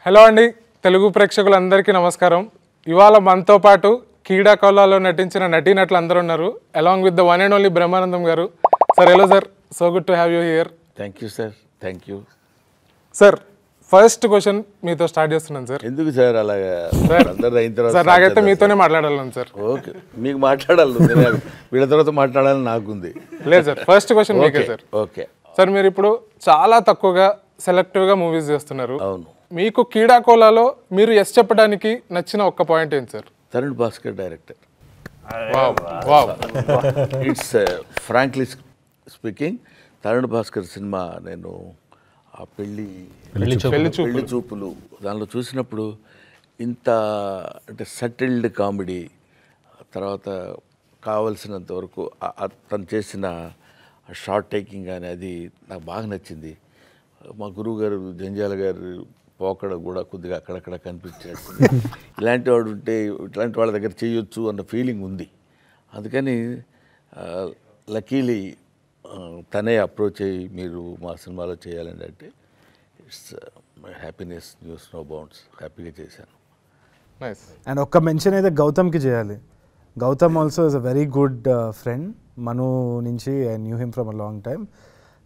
Hello అండి, తెలుగు ప్రేక్షకులందరికీ నమస్కారం. ఇవాళ మనతో పాటు కీడాకోలాలో నటించిన నటీనటులు అందరూ ఉన్నారు. Along with the one and only Brahmanandam garu. Sir hello sir, so good to have you here. Thank you sir. Thank you sir. First question మీతో స్టార్ట్ చేస్తున్నాను సార్. ఎందుకు సార్ అలాగా? అందరూ అయిన తర్వాత సార్ నాకైతే మీతోనే మాట్లాడాలను సార్. ఓకే, మీకు మాట్లాడాలి, వీళ్ళ తర్వాత మాట్లాడాలని నాకుంది. లేదు సార్, ఫస్ట్ క్వశ్చన్ మీకే సార్. ఓకే సార్, మీరు ఇప్పుడు చాలా తక్కువగా సెలెక్టివ్గా మూవీస్ చేస్తున్నారు. అవును. మీకు కీడాకోలాలో మీరు ఎస్ చెప్పడానికి నచ్చిన ఒక్క పాయింట్ ఏంటి sir? Tarun Bhaskar director. It's frankly speaking, Tarun Bhaskar cinema నేను ఆ పెళ్లి చూపులు దానిలో చూసినప్పుడు ఇంత అంటే సటిల్డ్ కామెడీ, తర్వాత కావలసినంత వరకు తను చేసిన షార్ట్ టేకింగ్ కానీ అది నాకు బాగా నచ్చింది. మా గురువు గారు జంజాల గారు పోకడ కూడా కొద్దిగా అక్కడక్కడ కనిపించినట్టు, ఇలాంటి వాడు ఉంటే ఇట్లాంటి వాళ్ళ దగ్గర చేయొచ్చు అన్న ఫీలింగ్ ఉంది. అందుకని లక్కీలీ తనే అప్రోచ్ అయ్యి మీరు మా సినిమాలో చేయాలని అంటే it's my happiness news no bounds, హ్యాపీగా చేశాను. నైస్. అండ్ ఒక్క మెన్షన్ అయితే గౌతమ్కి చేయాలి. Gautam also is a very good friend. Manu నుంచి I knew him from a long time.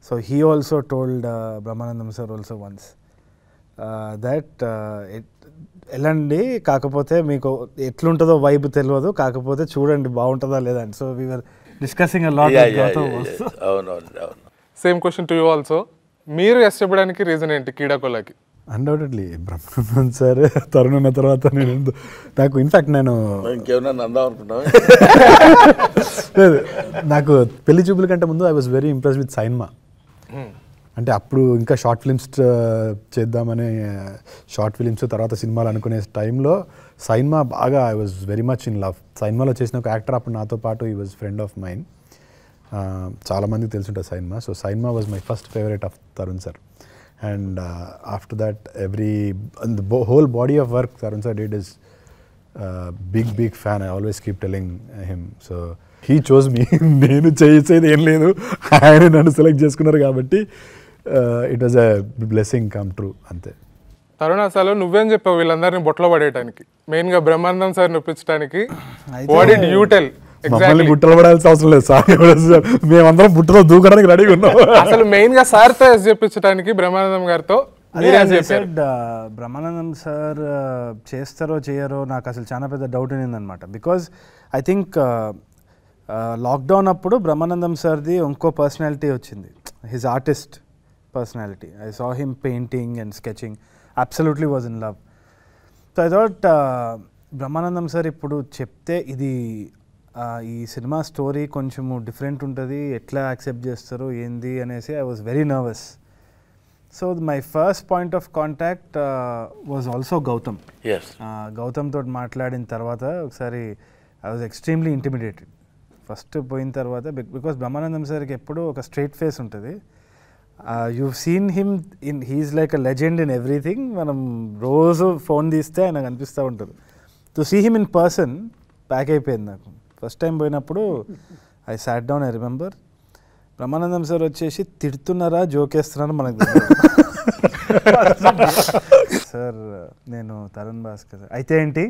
So he also told Brahmanandam sir also once that వెళ్ళండి, కాకపోతే మీకు ఎట్లుంటుందో వైబ్ తెలియదు, కాకపోతే చూడండి బాగుంటుందా లేదా అని. So we are discussing a lot. Same question to you also. మీరు ఎస్ చెప్పడానికి రీజన్ ఏంటి కీడాకోలాకి? Undoubtedly Brahmanandam sir. తరుణ్ ఉన్న తర్వాత నాకు ఇన్ఫ్యాక్ట్ ఇంకేమన్నా అందాం అనుకుంటా. నాకు పెళ్లి చూపుల కంటే ముందు I was very impressed with Sainma. అంటే అప్పుడు ఇంకా షార్ట్ ఫిలిమ్స్ చేద్దామని, షార్ట్ ఫిలిమ్స్ తర్వాత సినిమాలు అనుకునే టైంలో సైన్మా బాగా I was very much in love. సైన్మాలో చేసిన ఒక యాక్టర్ అప్పుడు నాతో పాటు ఈ వాజ్ ఫ్రెండ్ ఆఫ్ మైన్. చాలామందికి తెలుసుంటుంది Sainma. So Sainma was my first favourite of Tarun sir. And after that, the whole body of work Tarun sir did is big fan. I always keep telling him. So he chose me. నేను చేసేది ఏం లేదు, ఆయన నన్ను select చేసుకున్నారు కాబట్టి it was a blessing come true అంతే. తరుణ్, అసలు నువ్వేం చెప్పావు వీళ్ళందరినీ బొట్టలో పడేయడానికి, మెయిన్గా బ్రహ్మానందం సార్ ఒప్పించడానికి? What did you tell? మమ్మల్ని బుట్టలు పడాల్సిన అవసరం లేదు సార్, మేమందరం బుట్టలో దూకడానికి రెడీగా ఉన్నాం. అసలు మెయిన్ గా సార్తో ఎస్ చెప్పించడానికి బ్రహ్మానందం గారితో బ్రహ్మానందం సార్ చేస్తారో చేయరో నాకు అసలు చాలా పెద్ద డౌట్ ఉందన్నమాట. బికాజ్ ఐ థింక్ లాక్డౌన్ అప్పుడు బ్రహ్మానందం సార్ది ఇంకో పర్సనాలిటీ వచ్చింది, his artist personality. I saw him painting and sketching, absolutely was in love. So I thought Brahmanandam sir ఇప్పుడు చెప్తే ఇది ఈ సినిమా స్టోరీ కొంచెము డిఫరెంట్ ఉంటుంది, ఎట్లా యాక్సెప్ట్ చేస్తారో ఏంది అనేసి I was very nervous. So my first point of contact was also Gautam. Gautam తోటి మాట్లాడిన తర్వాత ఒకసారి I was extremely intimidated first పోయిన తర్వాత. బికాస్ బ్రహ్మానందం సార్కి ఎప్పుడు ఒక స్ట్రైట్ ఫేస్ ఉంటుంది. You seen him he's like a legend in everything. మనం రోజు ఫోన్ తీస్తే ఆయనకు అనిపిస్తూ ఉంటుంది. To see him in person pack అయిపోయింది నాకు. ఫస్ట్ టైం పోయినప్పుడు I sat down. I remember Brahmanandam sir వచ్చేసి తిడుతున్నారా జోకేస్తున్నారా మనకు సార్, నేను తరుణ్ భాస్కర్ అయితే ఏంటి,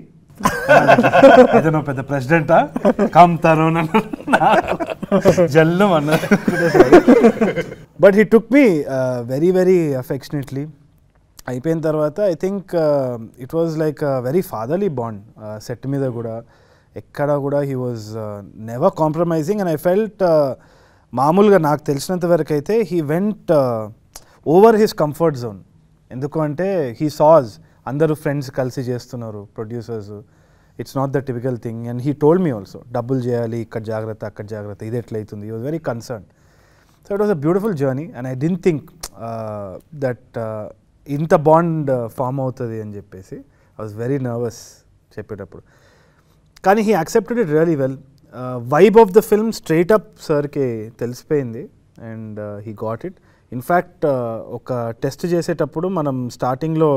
అయితే నువ్వు పెద్ద ప్రెసిడెంటా, కమ్ తరుణ్ జల్లు అన్న. But he took me very very affectionately. అయిపోయిన తర్వాత I think it was like very fatherly bond. Set మీద కూడా ఎక్కడ కూడా he was never compromising. And I felt మామూలుగా నాకు తెలిసినంత వరకు అయితే he went over his comfort zone. ఎందుకు అంటే హీ సాజ్ అందరూ ఫ్రెండ్స్ కలిసి చేస్తున్నారు, producers, it's not the typical thing. And he told me also డబ్బులు చేయాలి, ఇక్కడ జాగ్రత్త అక్కడ జాగ్రత్త, ఇది ఎట్లయితుంది. He was very concern. So it was a beautiful journey. And I didn't think that ఇంత బాండ్ ఫామ్ అవుతుంది అని చెప్పేసి ఐ వాజ్ వెరీ నర్వస్ చెప్పేటప్పుడు. కానీ he accepted it really well. Vibe of the film straight up సార్కి తెలిసిపోయింది and he got it. In fact ఒక test చేసేటప్పుడు మనం స్టార్టింగ్లో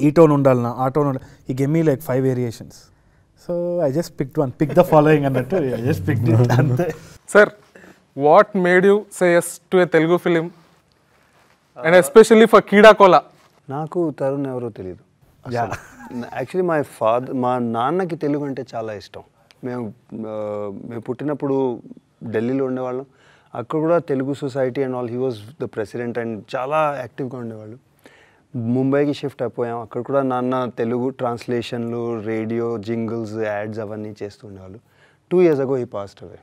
ఈ టోన్ ఉండాలన్నా ఆ టోన్ ఉండాలి, he gave me like 5 variations. So I just picked one, pick the following అన్నట్టు ఐ జస్ట్ పిక్డ్ ఇట్ అంతే. Sir, what made you say yes to a Telugu film and especially for Keedakola? నాకు తరుణ్ ఎవరో తెలియదు. Actually మా నాన్నకి తెలుగు అంటే చాలా ఇష్టం. మేము పుట్టినప్పుడు ఢిల్లీలో ఉండేవాళ్ళం. అక్కడ కూడా Telugu society and all, he was the president and చాలా యాక్టివ్గా ఉండేవాళ్ళు. ముంబైకి షిఫ్ట్ అయిపోయాం. అక్కడ కూడా నాన్న తెలుగు ట్రాన్స్లేషన్లు, రేడియో జింగిల్స్, యాడ్స్ అవన్నీ చేస్తూ ఉండేవాళ్ళు. 2 years ago he passed away.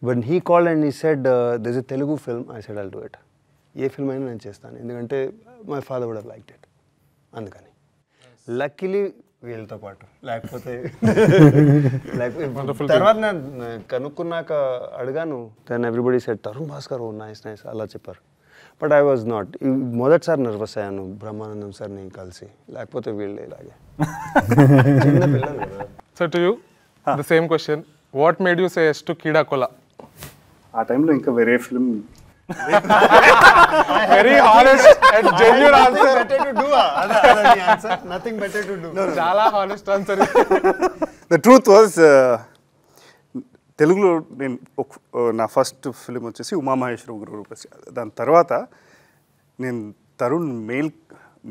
When he called and he said, there's a Telugu film, I said, I'll do it. ఏ ఫిల్మ్ అయినా నేను చేస్తాను, ఎందుకంటే my father would have liked it. అందుకని లక్కీలీ వీళ్ళతో పాటు, లేకపోతే తర్వాత నేను కనుక్కున్నాక అడిగాను, then everybody said Tarun Bhaskar, oh nice nice అలా చెప్పారు. But I was not. మొదటిసారి నర్వస్ అయ్యాను బ్రహ్మానందం సార్ని కలిసి, లేకపోతే వీళ్ళే ఇలాగే చిన్న పిల్లలు కదా. So to you the same question, what made you say yes to కీడాకోల? ఆ టైంలో ఇంకా వేరే film very honest and genuine answer. Nothing better to do. చాలా honest answer. The truth was, తెలుగులో నేను నా ఫస్ట్ ఫిలిం వచ్చేసి ఉమామహేశ్వర గురుపతి. దాని తర్వాత నేను తరుణ్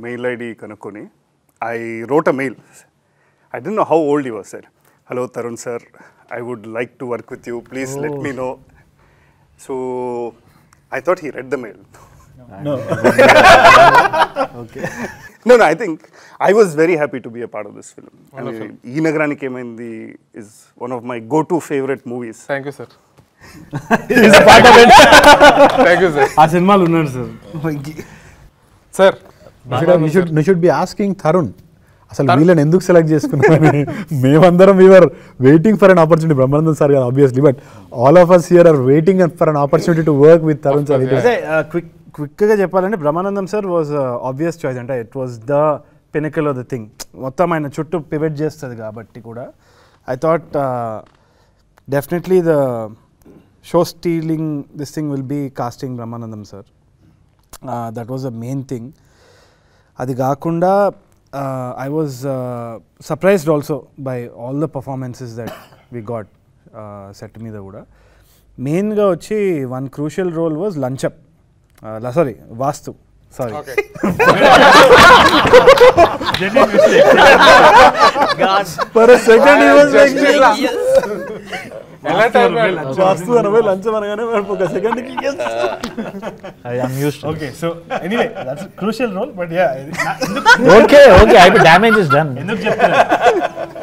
మెయిల్ ఐడి కనుక్కొని I wrote a mail. I don't know how old you was. Sir, hello Tarun sir, I would like to work with you, please let me know. So I thought he read the mail. No. Okay. No, I think I was very happy to be a part of this film. Ee Nagarani Kemaindi is one of my go-to favorite movies. Thank you, sir. He is a part of it. Thank you, sir. ఆ సినిమాలు ఉన్నాడు sir. Sir, you should be asking Tarun. అసలు వీళ్ళని ఎందుకు select చేసుకున్నామని మేమందరం we are waiting for an opportunity. Brahmanandam sir garu obviously, but all of us here are waiting for an opportunity to work with Tarun sir. అదే క్విక్గా చెప్పాలంటే Brahmanandam sir was obvious choice. అంటే it was the pinnacle of the thing. మొత్తం ఆయన చుట్టూ pivot చేస్తుంది కాబట్టి కూడా I thought definitely the show stealing this thing will be casting Brahmanandam sir. That was the main thing. అది కాకుండా I was surprised also by all the performances that we got set మీద కూడా. మెయిన్గా వచ్చి one crucial role was Lanchap, sorry, Vastu, sorry. okay. God. For a second he was like వాస్తు అనవే లంచం అనగానే ఒక సెకండ్కి I'm used to. Okay, so anyway, that's a crucial role, but yeah. Okay damage is done. ఎందుకు చెప్తాను,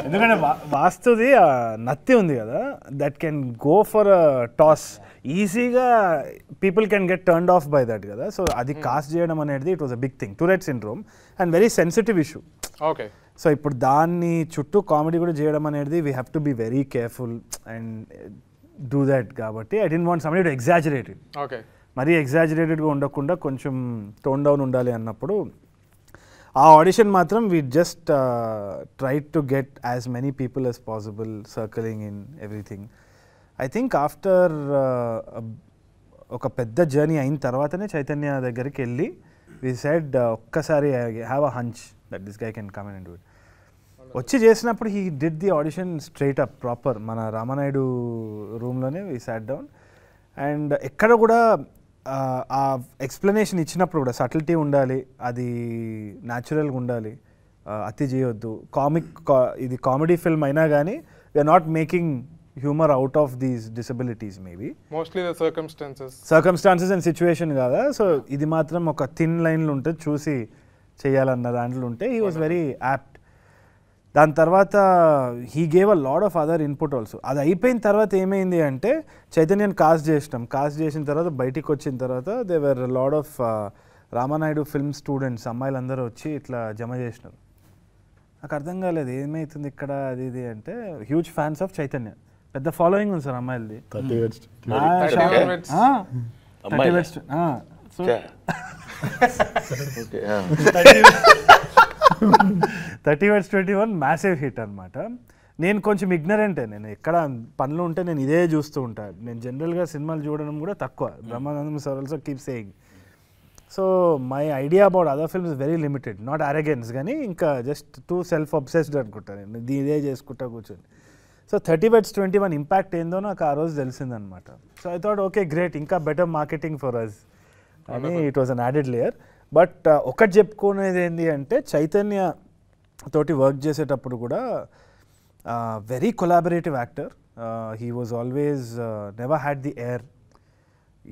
ఎందుకంటే వాస్తుది నత్తి ఉంది కదా, that can go for a toss ఈజీగా. People can get turned off by that కదా. సో అది కాస్ట్ చేయడం అనేది it was a big thing. Tourette syndrome and very sensitive issue. Okay. So ఇప్పుడు దాన్ని చుట్టూ కామెడీ కూడా చేయడం అనేది we have to be very careful and do that. కాబట్టి I don't want somebody to exaggerate it. Okay. మరీ ఎగ్జాజరేటెడ్గా ఉండకుండా కొంచెం టోన్ డౌన్ ఉండాలి అన్నప్పుడు ఆ ఆడిషన్ మాత్రం we just try to get as many people as possible circling in everything. I think after ఒక పెద్ద జర్నీ అయిన తర్వాతనే చైతన్య దగ్గరికి వెళ్ళి వి సెడ్ ఒక్కసారి have a hunch that this guy can come and do it. వచ్చి చేసినప్పుడు he did the audition straight up proper మన రామానాయుడు రూమ్లోనే వి సాట్ డౌన్. అండ్ ఎక్కడ కూడా ఆ ఎక్స్ప్లెనేషన్ ఇచ్చినప్పుడు కూడా సటిల్టీ ఉండాలి, అది న్యాచురల్గా ఉండాలి, అతి చేయొద్దు. ఇది కామెడీ ఫిల్మ్ అయినా కానీ we're not making humour out of these disabilities. Maybe mostly the circumstances and situation కదా. సో ఇది మాత్రం ఒక థిన్ లైన్లు ఉంటుంది, చూసి చేయాలన్న దాంట్లో ఉంటే హీ వాజ్ వెరీ యాప్ట్. దాని తర్వాత he gave a lot of other input also. అది అయిపోయిన తర్వాత ఏమైంది అంటే చైతన్యని కాస్ట్ చేసిన తర్వాత బయటికి వచ్చిన తర్వాత they were lot of Ramanaidu film students అమ్మాయిలందరూ వచ్చి ఇట్లా జమ చేసినారు. నాకు అర్థం కాలేదు ఏమవుతుంది ఇక్కడ అది ఇది అంటే. హ్యూజ్ ఫ్యాన్స్ ఆఫ్ చైతన్య, పెద్ద ఫాలోయింగ్ ఉంది సార్ అమ్మాయిలది. 30 Words 21 మ్యాసివ్ హిట్ అనమాట. నేను కొంచెం ఇగ్నరెంటే, నేను ఎక్కడ పనులు ఉంటే నేను ఇదే చూస్తూ ఉంటాను. నేను జనరల్గా సినిమాలు చూడడం కూడా తక్కువ. Brahmanandam sir also keep saying. So my idea about other films very limited. Not arrogance కానీ ఇంకా జస్ట్ టూ సెల్ఫ్ అబ్సెస్డ్ అనుకుంటాను నేను, ఇదే చేసుకుంటా కూర్చొని. సో 30 Words 21 ఇంపాక్ట్ ఏందో నాకు ఆ రోజు తెలిసిందనమాట. So I thought okay great, ఇంకా బెటర్ మార్కెటింగ్ ఫర్ అస్ అని. It was an added layer. But ఒకటి చెప్పుకునేది ఏంటి అంటే చైతన్య తోటి వర్క్ చేసేటప్పుడు కూడా very collaborative actor. He was always never had the air.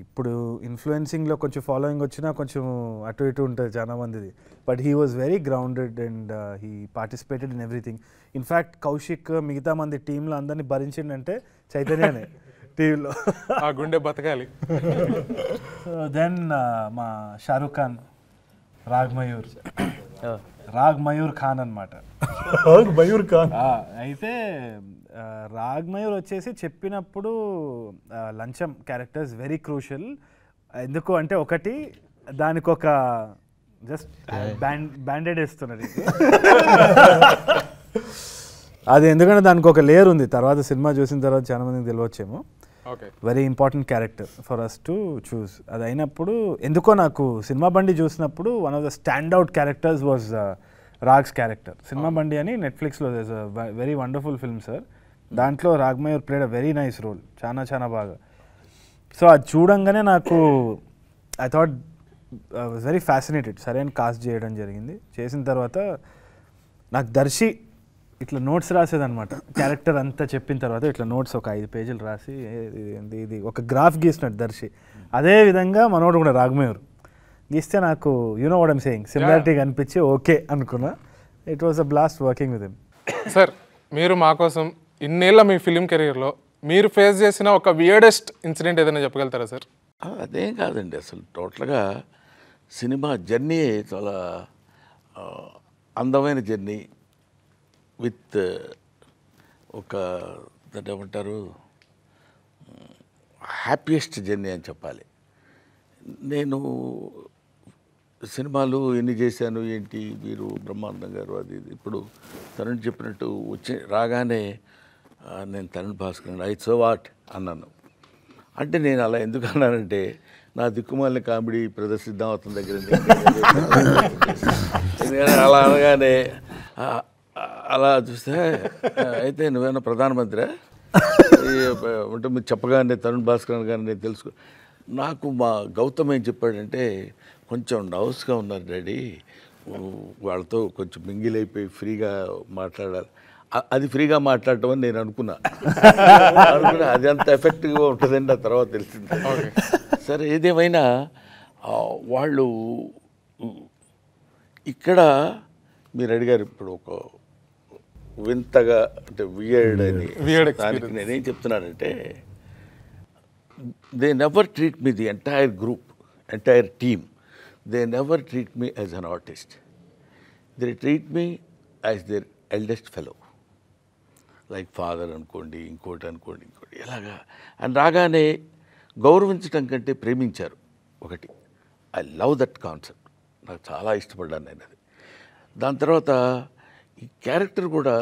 ఇప్పుడు ఇన్ఫ్లుయెన్సింగ్లో కొంచెం ఫాలోయింగ్ వచ్చినా కొంచెం అటు ఇటు ఉంటుంది చాలా మందిది, but he was very grounded and he participated in everything. In fact Kaushik మిగతా మంది టీంలో అందరినీ భరించిండంటే చైతన్యనే టీవీలో. ఆ గుండె బతకాలి. దెన్ మా షారూక్ ఖాన్, రాగ్ మయూర్ ఖాన్ అనమాట. మయూర్ ఖాన్ అయితే రాగ్ మయూర్ వచ్చేసి చెప్పినప్పుడు లంచం క్యారెక్టర్స్ వెరీ క్రూషల్. ఎందుకు అంటే ఒకటి దానికి ఒక జస్ట్ బ్యాండెడ్ వేస్తున్నది అది, ఎందుకంటే దానికి ఒక లేయర్ ఉంది. తర్వాత సినిమా చూసిన తర్వాత చాలా మందికి తెలియవచ్చేమో. Very important character for us to choose. అది అయినప్పుడు ఎందుకో నాకు సినిమా బండి చూసినప్పుడు one of the stand out characters was Rag's character. Cinema Bandi అని నెట్ఫ్లిక్స్లో వెరీ వండర్ఫుల్ ఫిల్మ్ సార్. దాంట్లో Rag Mayur played a very nice role, చాలా చాలా బాగా. సో అది చూడంగానే నాకు I thought was very fascinated. సరైన కాస్ట్ చేయడం జరిగింది. చేసిన తర్వాత నాకు దర్శి ఇట్లా నోట్స్ రాసేదనమాట. క్యారెక్టర్ అంతా చెప్పిన తర్వాత ఇట్లా నోట్స్ ఒక 5 పేజీలు రాసి ఇది ఒక గ్రాఫ్ గీసినట్టు దర్శి. అదే విధంగా మనోడు కూడా రాగమయూర్ గీస్తే నాకు you know what I'm saying similarity కనిపించి ఓకే అనుకున్నా. It was a blast working with him. Sir, మీరు మా కోసం ఇన్నేళ్ళ మీ ఫిలిం కెరీర్లో మీరు ఫేస్ చేసిన ఒక వియర్డెస్ట్ ఇన్సిడెంట్ ఏదైనా చెప్పగలుగుతారా సార్? అదేం కాదండి, అసలు టోటల్గా సినిమా జర్నీ చాలా అందమైన జర్నీ విత్ ఒక దాన్ని ఏమంటారు హ్యాపీయెస్ట్ జర్నీ అని చెప్పాలి. నేను సినిమాలు ఎన్ని చేశాను ఏంటి, మీరు బ్రహ్మానందం గారు అది ఇప్పుడు తరుణ్ చెప్పినట్టు వచ్చి రాగానే నేను Tarun Bhaskar I so what అన్నాను. అంటే నేను అలా ఎందుకు అన్నానంటే నా దిక్కుమాలిన కామెడీ ప్రదర్శిద్దాం అతని దగ్గర ఎందుకంటే అలా అనగానే అలా చూస్తే అయితే నువ్వేనా ప్రధానమంత్రి అంటే మీరు చెప్పగానే తరుణ్ భాస్కర్ గారిని నేను తెలుసుకో. నాకు మా గౌతమ్ ఏం చెప్పాడంటే కొంచెం నర్వస్గా ఉన్నారు డాడీ, వాళ్ళతో కొంచెం మింగిల్ అయిపోయి ఫ్రీగా మాట్లాడాలి. అది ఫ్రీగా మాట్లాడటం అని నేను అనుకున్నా. అది అంత ఎఫెక్టివ్గా ఉంటుందండి ఆ తర్వాత తెలిసింది. సరే ఏదేమైనా వాళ్ళు ఇక్కడ మీరు అడిగారు ఇప్పుడు ఒక వింతగా అంటే వియర్డ్ అని, దానికి నేనేం చెప్తున్నానంటే they never treat me the entire group, entire team, they never treat me as an artist, they treat me as their eldest fellow, like father అనుకోండి, ఇంకోటి ఎలాగా. అండ్ రాగానే గౌరవించడం కంటే ప్రేమించారు ఒకటి. ఐ లవ్ దట్ కాన్సెప్ట్, నాకు చాలా ఇష్టపడ్డాను నేను అది. దాని తర్వాత ఈ క్యారెక్టర్ కూడా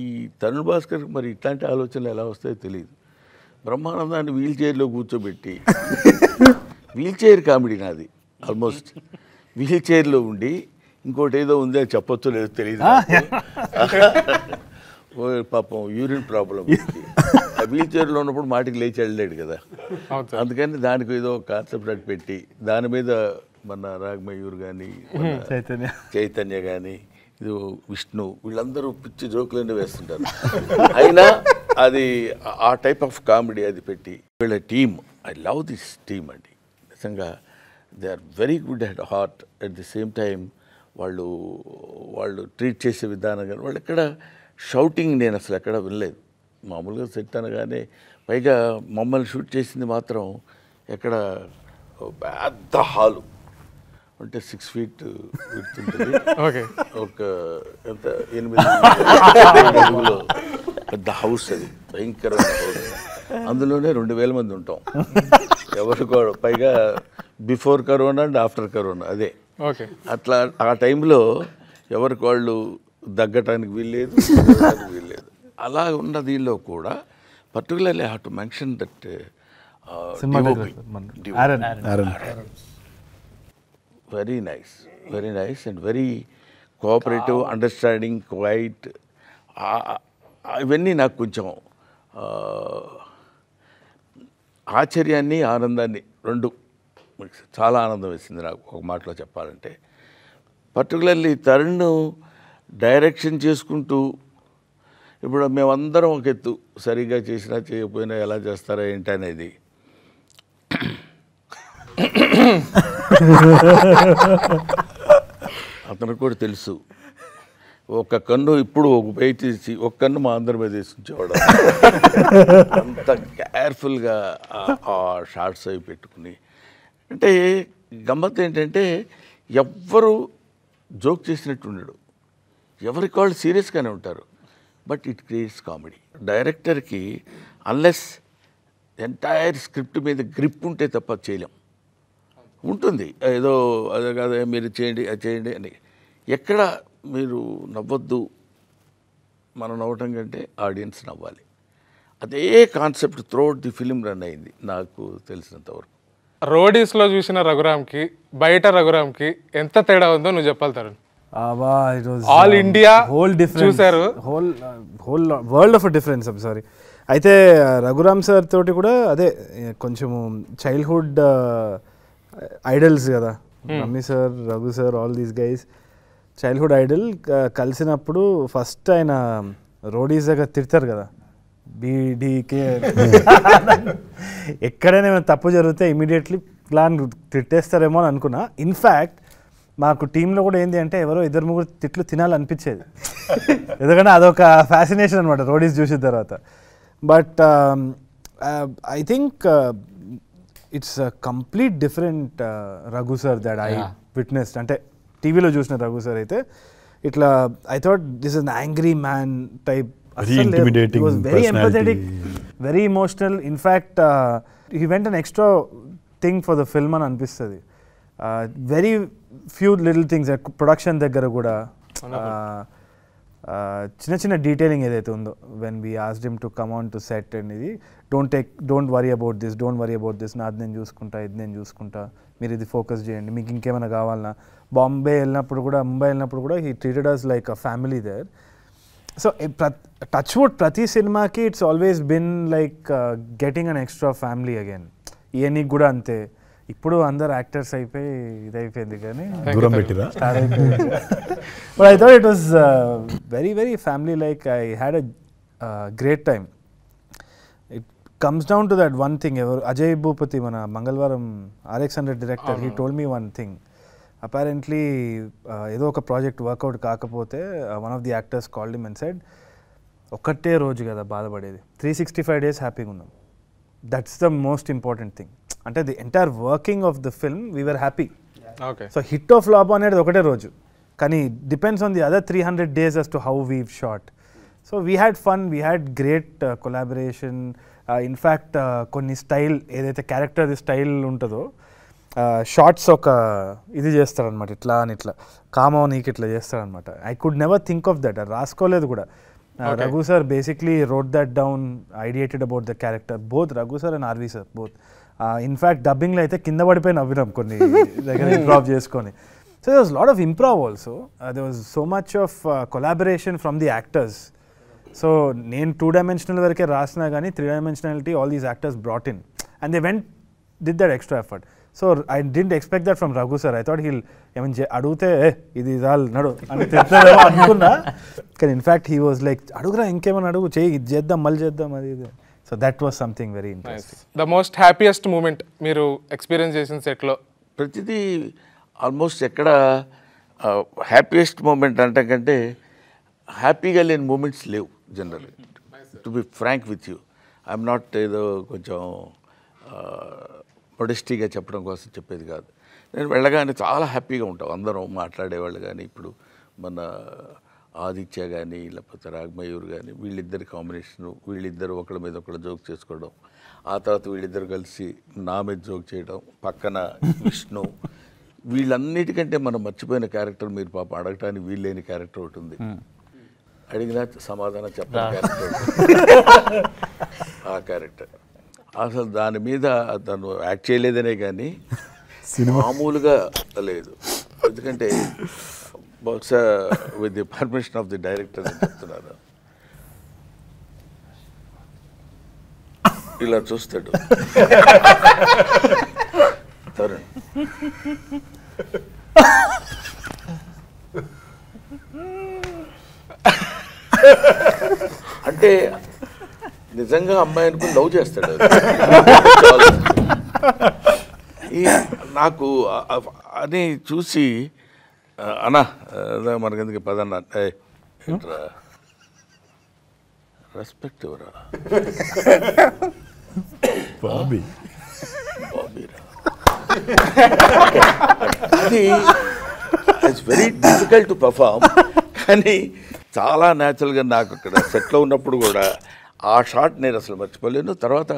ఈ తరుణ్ భాస్కర్ మరి ఇట్లాంటి ఆలోచనలు ఎలా వస్తాయో తెలియదు. బ్రహ్మానందాన్ని వీల్ చైర్లో కూర్చోబెట్టి వీల్ చైర్ కామెడీ నాది ఆల్మోస్ట్. వీల్ చైర్లో ఉండి ఇంకోటి ఏదో ఉంది అది చెప్పొచ్చో లేదో తెలియదు. పాపం యూరిన్ ప్రాబ్లం ఉంది. ఆ వీల్ చైర్లో ఉన్నప్పుడు మాటికి లేచి వెళ్ళలేడు కదా, అందుకని దానికి ఏదో కాన్సెప్ట్ అటు పెట్టి దాని మీద మన రాగమయూర్ కానీ చైతన్య కానీ ఇది విష్ణు వీళ్ళందరూ పిచ్చి జోకులన్నీ వేస్తుంటారు. అయినా అది ఆ టైప్ ఆఫ్ కామెడీ అది పెట్టి వీళ్ళ team, I love this team అండి నిజంగా. They are very good at heart. At the same time వాళ్ళు ట్రీట్ చేసే విధానం కానీ వాళ్ళు ఎక్కడ షౌటింగ్ నేను అసలు ఎక్కడ వినలేదు. మామూలుగా సెట్ అనగానే పైగా మమ్మల్ని షూట్ చేసింది మాత్రం ఎక్కడ పెద్ద హాలు అంటే 6 feet ఉంటుంది, ఒక ఎంత 8 పెద్ద హౌస్, అది భయంకరమైన హౌస్. అందులోనే 2000 మంది ఉంటాం ఎవరు కూడా, పైగా before corona and after corona అదే. అట్లా ఆ టైంలో ఎవరికి వాళ్ళు దగ్గటానికి వీల్లేదు, వీల్లేదు. అలా ఉన్న దీనిలో కూడా particularly I have to mention that very nice and very cooperative, understanding, quiet. ఇవన్నీ నాకు కొంచెం ఆశ్చర్యాన్ని ఆనందాన్ని రెండు చాలా ఆనందం వేసింది నాకు ఒక మాటలో చెప్పాలంటే. పర్టికులర్లీ తరుణ్ డైరెక్షన్ చేసుకుంటూ, ఇప్పుడు మేమందరం ఒక ఎత్తు, సరిగ్గా చేసినా చేయకపోయినా ఎలా చేస్తారా ఏంటి అనేది అతనికి కూడా తెలుసు. ఒక కన్ను ఇప్పుడు ఒక బయట తీసి ఒక కన్ను మా అందరి మీద వేసి ఉంచేవాడు. అంత కేర్ఫుల్గా ఆ షార్ట్స్ అవి పెట్టుకుని. అంటే గమ్మత్ ఏంటంటే ఎవ్వరు జోక్ చేసినట్టు ఉండడు, ఎవరికి వాళ్ళు సీరియస్గానే ఉంటారు. But it creates comedy. డైరెక్టర్కి అన్లెస్ ఎంటైర్ స్క్రిప్ట్ మీద గ్రిప్ ఉంటే తప్ప చేయలేం. ఉంటుంది ఏదో అదే కాదు మీరు చేయండి అది చేయండి అని. ఎక్కడ మీరు నవ్వద్దు, మనం నవ్వటం కంటే ఆడియన్స్ నవ్వాలి, అదే concept throughout the film run అయింది నాకు తెలిసినంతవరకు. రోడీస్లో చూసిన రఘురామ్కి బయట రఘురామ్కి ఎంత తేడా ఉందో నువ్వు చెప్పాలి Tarun. All India whole difference, చూశారు, whole world of difference. I'm sorry. అయితే రఘురామ్ సార్ తోటి కూడా అదే కొంచెము చైల్డ్హుడ్ ఐడల్స్ కదా, రమ్మి sir, Raghu sir, all these guys childhood idol. కలిసినప్పుడు ఫస్ట్ ఆయన రోడీస్ దగ్గర తిడతారు కదా, బీడీకే ఎక్కడైనా ఏమైనా తప్పు జరిగితే ఇమీడియట్లీ ప్లాన్ తిట్టేస్తారేమో అని అనుకున్నా. ఇన్ఫ్యాక్ట్ మాకు టీంలో కూడా ఏంటి అంటే ఎవరో 2-3 తిట్లు తినాలనిపించేది, ఎందుకంటే అదొక ఫ్యాసినేషన్ అనమాట రోడీస్ చూసిన తర్వాత. But I think it's complete different Raghu sir that I witnessed. అంటే టీవీలో చూసిన రఘు సార్ అయితే ఇట్లా I thought this is an angry man type. intimidating He was very personality. empathetic, very emotional. In fact, he went an extra thing for the film అని అనిపిస్తుంది. Very few little things, production దగ్గర కూడా చిన్న చిన్న detailing ఏదైతే ఉందో, when we asked him to come on to set అనేది, don't worry about this, నాది నేను చూసుకుంటా, ఇది నేను చూసుకుంటా, మీరు ఇది ఫోకస్ చేయండి, మీకు ఇంకేమైనా కావాలన్నా. ముంబై వెళ్ళినప్పుడు కూడా he treated us like a family there. So touch wood ప్రతి సినిమాకి it's always been like getting an extra family again. ఈయనకి కూడా అంతే. ఇప్పుడు అందరు యాక్టర్స్ అయిపోయి ఇదైపోయింది కానీ దూరం పెట్టిరా. But I thought it was very very family like. I had a great time. It comes down to that one thing. ఎవరు అజయ్ భూపతి మన Mangalavaaram RX100 director, he told me one thing. Apparently ఏదో ఒక ప్రాజెక్ట్ వర్కౌట్ కాకపోతే one of the actors called him and said, ఒక్కటే రోజు కదా బాధపడేది, 365 days హ్యాపీగా ఉన్నాం. That's the most important thing. అంటే the entire working of the film we're happy. So hit of flop అనేది ఒకటే రోజు, కానీ depends on the other 300 days as to how we've shot. So we had fun, we had great collaboration. In fact కొన్ని style ఏదైతే character style ఉంటుందో, shorts ఒక ఇది చేస్తారనమాట, ఇట్లా అని ఇట్లా కామా నీకు ఇట్లా చేస్తారనమాట. I could never think of that, రాసుకోలేదు కూడా. Raghu sir basically wrote that down, ideated about the character. Both Raghu sir and RV sir, both. In fact, dubbing lo aithe kinda padipoyi navvinam konni దగ్గర improv cheskoni. So there was a lot of improv also. There was so much of collaboration from the actors. So నేను 2-dimensional వరకే రాసినా కానీ 3-dimensionality all these actors brought in, and they did that extra effort. So I didn't expect that from Raghu sir. I thought he'll అడిగితే ఇది చాలు నడు అని తిడతాడేమో అనుకున్నా, కానీ ఇన్ఫ్యాక్ట్ హీ వాజ్ లైక్ అడుగురా ఇంకేమైనా అడుగు, చేయి ఇది చేద్దాం మళ్ళీ చేద్దాం అది ఇది. So that was something very interesting. The most happiest moment మీరు ఎక్స్పీరియన్స్ చేసిన సెట్లో? ప్రతిదీ ఆల్మోస్ట్ ఎక్కడ హ్యాపీయెస్ట్ మూమెంట్ అంటే కంటే హ్యాపీగా లేని మూమెంట్స్ లేవు general. To be frank with you, I'm not ఏదో కొంచెం మొడెస్టీగా చెప్పడం కోసం చెప్పేది కాదు. నేను వెళ్ళగానే చాలా హ్యాపీగా ఉంటాం, అందరం మాట్లాడేవాళ్ళు. కానీ ఇప్పుడు మన ఆదిత్య కానీ లేకపోతే రాగమయూర్ కానీ వీళ్ళిద్దరి కాంబినేషను, వీళ్ళిద్దరు ఒకళ్ళ మీద ఒకళ్ళు జోక్ చేసుకోవడం, ఆ తర్వాత వీళ్ళిద్దరు కలిసి నా మీద జోక్ చేయడం, పక్కన విష్ణు, వీళ్ళన్నిటికంటే మనం మర్చిపోయిన క్యారెక్టర్ మీరు పాప అడగటానికి వీళ్ళేని క్యారెక్టర్ ఒకటి ఉంది, అడిగినా సమాధానం చెప్పని క్యారెక్టర్ ఆ క్యారెక్టర్. అసలు దాని మీద తను యాక్ట్ చేయలేదనే కానీ మామూలుగా లేదు. ఎందుకంటే బహుశా with the permission of the director అని చెప్తున్నారు, ఇలా చూస్తాడు తరుణ్ అంటే నిజంగా అమ్మాయి అనుకుని లవ్ చేస్తాడు చాలా. నాకు అని చూసి అన్నా మనకెందుకు పదన్నా రెస్పెక్ట్ ఎవరా బాబీ బాబీరా అది it's very difficult to perform. కానీ చాలా న్యాచురల్గా నాకు అక్కడ సెట్లో ఉన్నప్పుడు కూడా ఆ షాట్ నేను అసలు మర్చిపోలేను. తర్వాత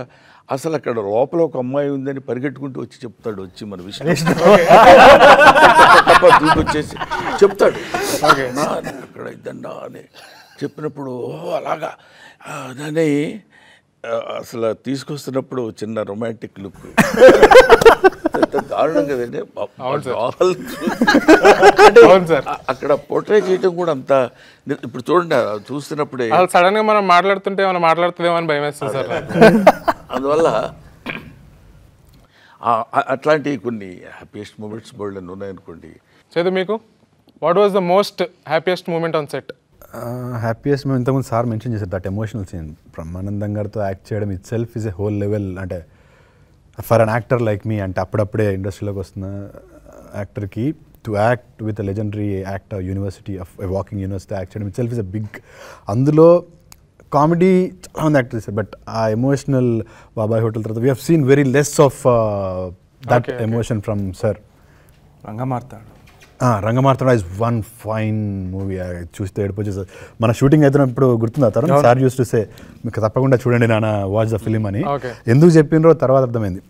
అసలు అక్కడ లోపల ఒక అమ్మాయి ఉందని పరిగెట్టుకుంటూ వచ్చి చెప్తాడు, వచ్చి మన విషయం వచ్చేసి చెప్తాడు అక్కడ ఇద్దన్నా అని చెప్పినప్పుడు అలాగా దాన్ని అసలు తీసుకొస్తున్నప్పుడు చిన్న రొమాంటిక్ లుక్ దారుణం కదండి. అక్కడ పోర్ట్రే చేయటం కూడా అంత ఇప్పుడు చూడండి చూస్తున్నప్పుడే సడన్ గా మనం మాట్లాడుతుంటే ఏమైనా మాట్లాడుతుందేమో అని భయం వేస్తుంది సార్. అందువల్ల అట్లాంటి కొన్ని హ్యాపీయెస్ట్ మూమెంట్స్ బోల్డ్ అని ఉన్నాయనుకోండి. చేదు మీకు what was the most happiest moment on set? Happiest మేము ఇంతకుముందు సార్ మెన్షన్ చేశారు దట్ ఎమోషనల్ సీన్. బ్రహ్మానందం గారితో యాక్ట్ చేయడం itself is a whole level. అంటే for an actor like me, అంటే అప్పుడప్పుడే ఇండస్ట్రీలోకి వస్తున్న యాక్టర్కి to act with a legendary actor university of walking university act చేయడం itself is a big. అందులో కామెడీ చాలా మంది యాక్ట్ చేశారు, బట్ ఆ ఎమోషనల్ బాబాయ్ హోటల్ తర్వాత we have seen very less of that emotion from sir. Rangamarthanda is one fine movie. చూస్తే ఏడుపు వచ్చేసారు. మన షూటింగ్ అయితే ఇప్పుడు గుర్తుందా Tarun sir use to say మీకు తప్పకుండా చూడండి నాన్న వాచ్ ద ఫిలిం అని. ఎందుకు చెప్పినరో తర్వాత అర్థమైంది.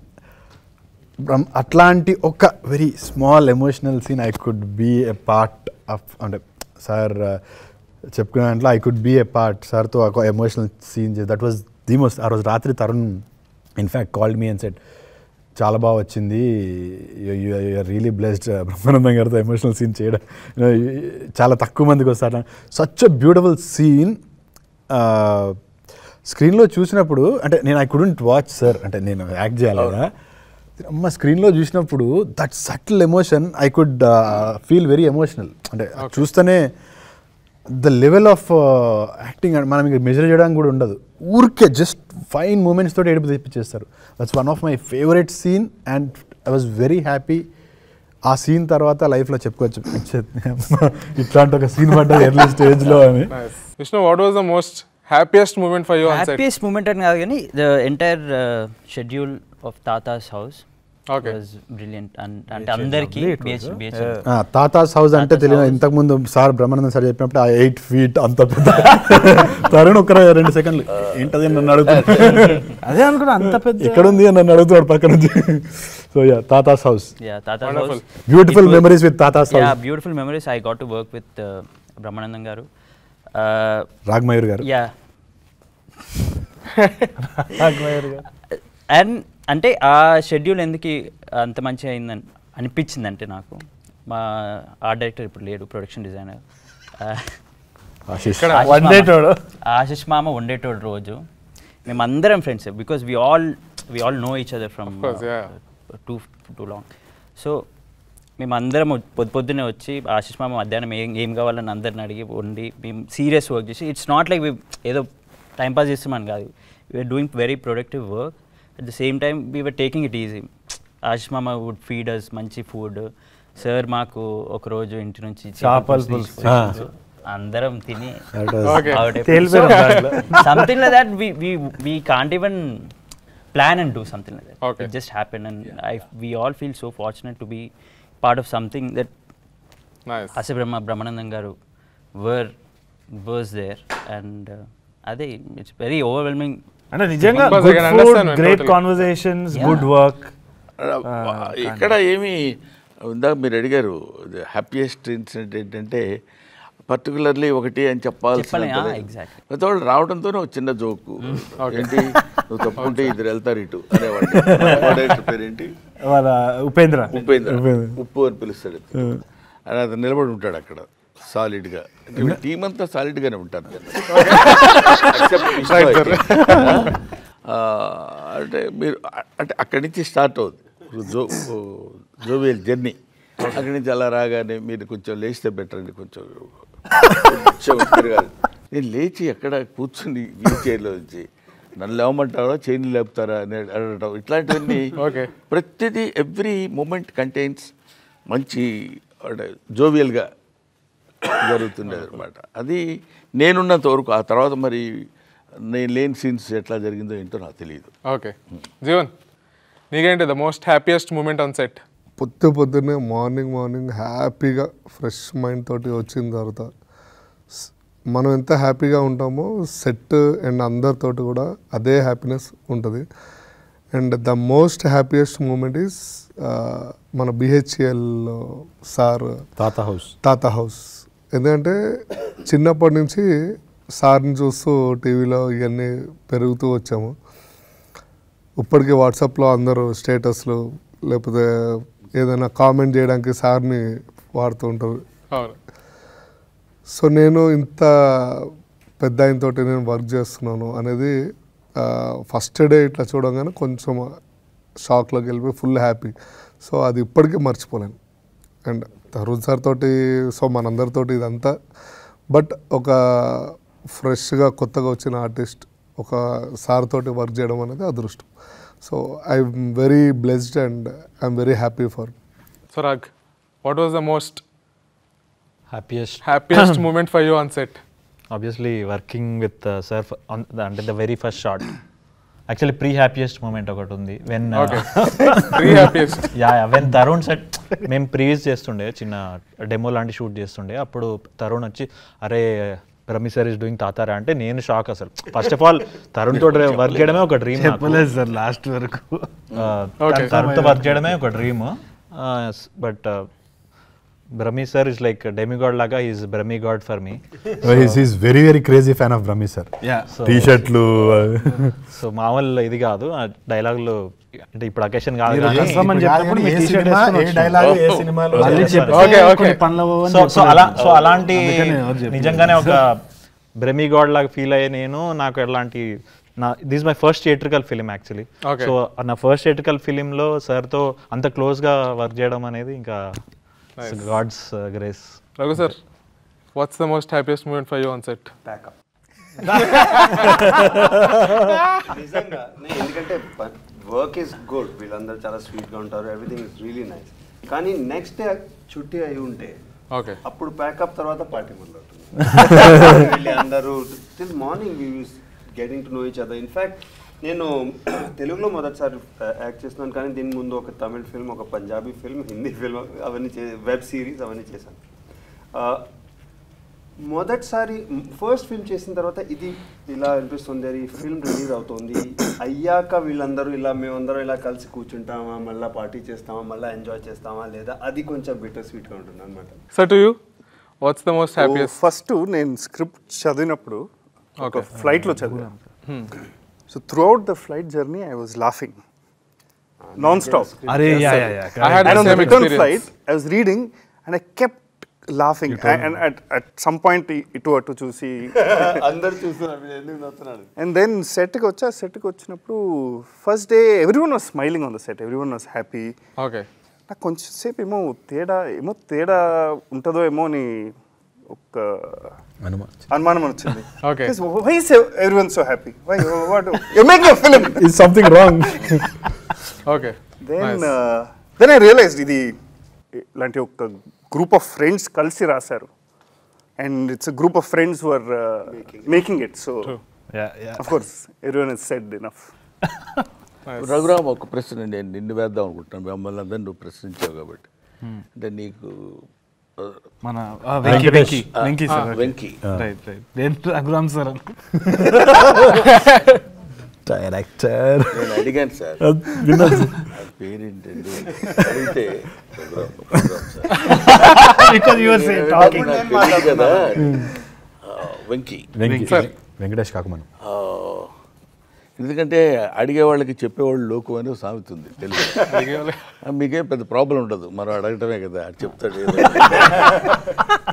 అట్లాంటి ఒక very small emotional scene I could be a part of. అంటే సార్ చెప్పుకునే దాంట్లో I could be a part. సార్తో ఒక ఎమోషనల్ సీన్ చేసి దట్ వాజ్ ది మోస్ట్. ఆ రోజు రాత్రి Tarun in fact called me and said చాలా బాగా వచ్చింది, యూఆర్ రియలీ బ్లెస్డ్ బ్రహ్మానందం గారితో ఎమోషనల్ సీన్ చేయడం, చాలా తక్కువ మందికి వస్తారు. Such a beautiful scene. స్క్రీన్లో చూసినప్పుడు అంటే నేను ఐ కుడెంట్ వాచ్ సార్, అంటే నేను యాక్ట్ చేయాలి కదా, అమ్మ స్క్రీన్లో చూసినప్పుడు that subtle emotion I could feel very emotional. అంటే చూస్తేనే ద లెవెల్ ఆఫ్ యాక్టింగ్ మనం ఇంకా మెజర్ చేయడానికి కూడా ఉండదు. ఊరికే జస్ట్ ఫైన్ మూమెంట్స్ తోటి ఏడుపు తెప్పించేస్తారు. That's one of my favourite scene and I was very happy. ఆ సీన్ తర్వాత లైఫ్లో చెప్పుకోవచ్చు ఇట్లాంటి ఒక సీన్ పడ్డది ఎర్లీ స్టేజ్లో అని. Vishnu, what was the most happiest moment for you on set? Happiest moment అని కాదు కానీ the entire schedule of Thatha's house was brilliant. అంటే అందరికీ తాతాస్ హౌస్ అంటే తెలియదు. ఇంతకుముందు సార్ బ్రహ్మానందం సార్ చెప్పినప్పుడు ఆ 8 feet అంత పెద్ద తరుణ్ ఒక 2 సెకండ్లు ఏంటది నన్ను అడుగుతాడు, అదే అనుకున్నా అంత పెద్ద ఎక్కడుంది అని నన్ను అడుగుతాడు పక్క నుంచి. So yeah Thatha's house, beautiful memories with Thatha's house. Beautiful memories. I got to work with Brahmanandam garu, Ragamayur గారు. యా అండ్ అంటే ఆ షెడ్యూల్ ఎందుకు అంత మంచిగా అయిందని అనిపించింది అంటే నాకు మా ఆర్ట్ డైరెక్టర్ ఇప్పుడు లేడు, ప్రొడక్షన్ డిజైనర్ ఆశిష్ మామ ఉండేటోడు. రోజు మేమందరం friends because we all know each other from too long. So మేమందరం పొద్దున్నే వచ్చి ఆశిష్ మామ మధ్యాహ్నం ఏం కావాలని అందరిని అడిగి వండి మేము సీరియస్ వర్క్ చేసి, ఇట్స్ నాట్ లైక్ ఏదో టైంపాస్ చేస్తామని కాదు, we're doing very productive work. At the same time, we were taking it easy. Ashish Mama would feed us manchi food. Sir maaku oka roju inti nunchi chapal pulse andaram tini something like that. We can't even plan and do something like that. It just happened, and we all feel so fortunate to be part of something that Ase Brahmanandam garu was there, and ade it's very overwhelming. అంటే నిజంగా good food, great conversations, good work. ఇక్కడ ఏమి ఉందా మీరు అడిగారు happiest incident ఏంటంటే particularly ఒకటి అని చెప్పాల్సిన వాళ్ళు రావడంతోనే ఒక చిన్న జోకు ఏంటి, నువ్వు తప్పుకుంటే ఇద్దరు వెళ్తారు ఇటు అనేవాడు. పేరేంటి? ఉపేంద్ర. ఉప్పు అని పిలుస్తాడు. అని అతను నిలబడి ఉంటాడు అక్కడ సాలిడ్గా. టీం అంతా సాలిడ్గానే ఉంటారు. అంటే మీరు అంటే అక్కడి నుంచి స్టార్ట్ అవుతుంది. Jovial journey. అక్కడి నుంచి అలా రాగానే మీరు కొంచెం లేచితే బెటర్ అండి, కొంచెం తిరగాలి. నేను లేచి ఎక్కడ కూర్చుని వీల్ చైర్లో వచ్చి నన్ను లేవమంటారా చైన్లు లేపుతారా అని అడగటం, ఇట్లాంటివన్నీ ప్రతిదీ ఎవ్రీ మూమెంట్ కంటైన్స్ మంచి జోవియల్గా జరుగుతుండేది అనమాట. అది నేనున్నంత వరకు. ఆ తర్వాత మరి నేను లేని సీన్స్ ఎట్లా జరిగిందో ఏంటో నాకు తెలియదు. ఓకే జీవన్, నీకేంటి the most happiest moment on set? పొద్దున్నే మార్నింగ్ హ్యాపీగా ఫ్రెష్ మైండ్ తోటి వచ్చిన తర్వాత మనం ఎంత హ్యాపీగా ఉంటామో సెట్ అండ్ అందరితోటి కూడా అదే హ్యాపీనెస్ ఉంటుంది. And the most happiest moment is మన BHEL సార్ తాత హౌస్. ఎందుకంటే చిన్నప్పటి నుంచి సార్ని చూస్తూ టీవీలో ఇవన్నీ పెరుగుతూ వచ్చాము. ఇప్పటికీ వాట్సాప్లో అందరూ స్టేటస్లు లేకపోతే ఏదైనా కామెంట్ చేయడానికి సార్ని వాడుతూ ఉంటారు. సో నేను ఇంత పెద్ద ఆయనతోటి నేను వర్క్ చేస్తున్నాను అనేది ఫస్ట్ డే ఇట్లా చూడగానే కొంచెం షాక్లోకి వెళ్ళిపోయి ఫుల్ హ్యాపీ. సో అది ఇప్పటికీ మర్చిపోలేను. అండ్ తరుణ్ సార్ తోటి, సో మనందరితోటి ఇదంతా, బట్ ఒక ఫ్రెష్గా కొత్తగా వచ్చిన ఆర్టిస్ట్ ఒక సార్ తోటి వర్క్ చేయడం అనేది అదృష్టం. So I'm very blessed and I'm very happy for. So Raag, what was the most happiest moment for you on set? Obviously working with sir on the very first shot. Actually pre-happiest moment ఒకటి ఉంది. When pre-happiest when Tarun set మేము previous చేస్తుండే, చిన్న demo లాంటి shoot చేస్తుండే. అప్పుడు తరుణ్ వచ్చి అరే బ్రహ్మి సార్ ఇస్ డూయింగ్ తాతారా అంటే నేను షాక్ అసలు. ఫస్ట్ ఆఫ్ ఆల్ తరుణ్ తోటి వర్క్ చేయడమే ఒక డ్రీమ్. చెప్పలేదు సార్ లాస్ట్ వరకు. తరుణ్తో వర్క్ చేయడమే ఒక dream. But Brahmi sir is like a demigod laga. He is Brahmi god for me. He's very crazy fan of Brahmi sir. Yeah. T-shirtలు. So మామూలు ఇది కాదు ఆ డైలాగులు, అంటే ఇప్పుడు అకేషన్ కాదు. సో అలాంటి నిజంగానే ఒక బ్రహ్మి గాడ్ లాగా ఫీల్ అయ్యే నేను. నాకు ఎలాంటి this my first theatrical film actually. So నా ఫస్ట్ థియేట్రికల్ ఫిలింలో సార్తో అంత క్లోజ్గా వర్క్ చేయడం అనేది ఇంకా God's grace. Raghu sir, what's the most happiest moment for you on set? Backup. నిజంగా ఎందుకంటే వర్క్ ఈస్ గుడ్, వీళ్ళందరూ చాలా స్వీట్గా ఉంటారు, ఎవ్రీథింగ్ ఇస్ రియలీ నైస్. కానీ నెక్స్ట్ డే చుట్టి అయి ఉంటే అప్పుడు ప్యాకప్ తర్వాత పార్టీ మొదలవుతుంది. అందరూ till morning we use getting to know each other. In fact నేను తెలుగులో మొదటిసారి యాక్ట్ చేస్తున్నాను, కానీ దీని ముందు ఒక తమిళ్ ఫిల్మ్, ఒక పంజాబీ ఫిల్మ్, హిందీ ఫిల్మ్, అవన్నీ వెబ్ సిరీస్ అవన్నీ చేశాను. మొదటిసారి ఫస్ట్ ఫిల్మ్ చేసిన తర్వాత ఇది ఇలా అనిపిస్తుంది, ఈ ఫిల్మ్ రిలీజ్ అవుతుంది అయ్యాక వీళ్ళందరూ ఇలా మేమందరం ఇలా కలిసి కూర్చుంటామా, మళ్ళీ పార్టీ చేస్తామా, మళ్ళీ ఎంజాయ్ చేస్తామా లేదా, అది కొంచెం బిటర్ స్వీట్గా ఉంటుంది అనమాట. So to you what's the most happiest? First నేను స్క్రిప్ట్ చదివినప్పుడు ఒక ఫ్లైట్లో చదివాను. So throughout the flight journey, I was laughing non-stop. I had and on the same return experience. flight, I was reading and I kept laughing. And at some point, it was to చూసి అందరు చూస్తున్నారు ఎందుకు నవ్వుతున్నాడు. And then setకి వచ్చినప్పుడు first day everyone was smiling on the set. Everyone was happy. Okay. నాకు కొంచెం సేపు ఏమో తేడా ఉంటుందో ఏమో అని ఒక అనుమానం వచ్చింది. Why is everyone so happy? Why? What? You're making a film. Is something wrong? Okay. Then I realized ఇది ఇలాంటి ఒక గ్రూప్ ఆఫ్ ఫ్రెండ్స్ కలిసి రాశారు. And it's a group of friends who are making it. So, of course, everyone has said enough. Raghuram, ఒక ప్రశ్న నేను నిన్ను వేద్దాం అనుకుంటున్నాను. మమ్మల్ని అందరినీ నువ్వు ప్రశ్నించావు కాబట్టి. అంటే నీకు మన Venky sir. Venky Raghuram sir director నేను అడిగాను సార్, పేరేంటండి అడిగితే కదా వెంకీ వెంకటేష్ కాకమను. ఎందుకంటే అడిగేవాళ్ళకి చెప్పేవాళ్ళు లోకు అని సామెత ఉంది తెలుగు. మీకేం పెద్ద ప్రాబ్లం ఉండదు, మనం అడగటమే కదా, అది చెప్తాడు.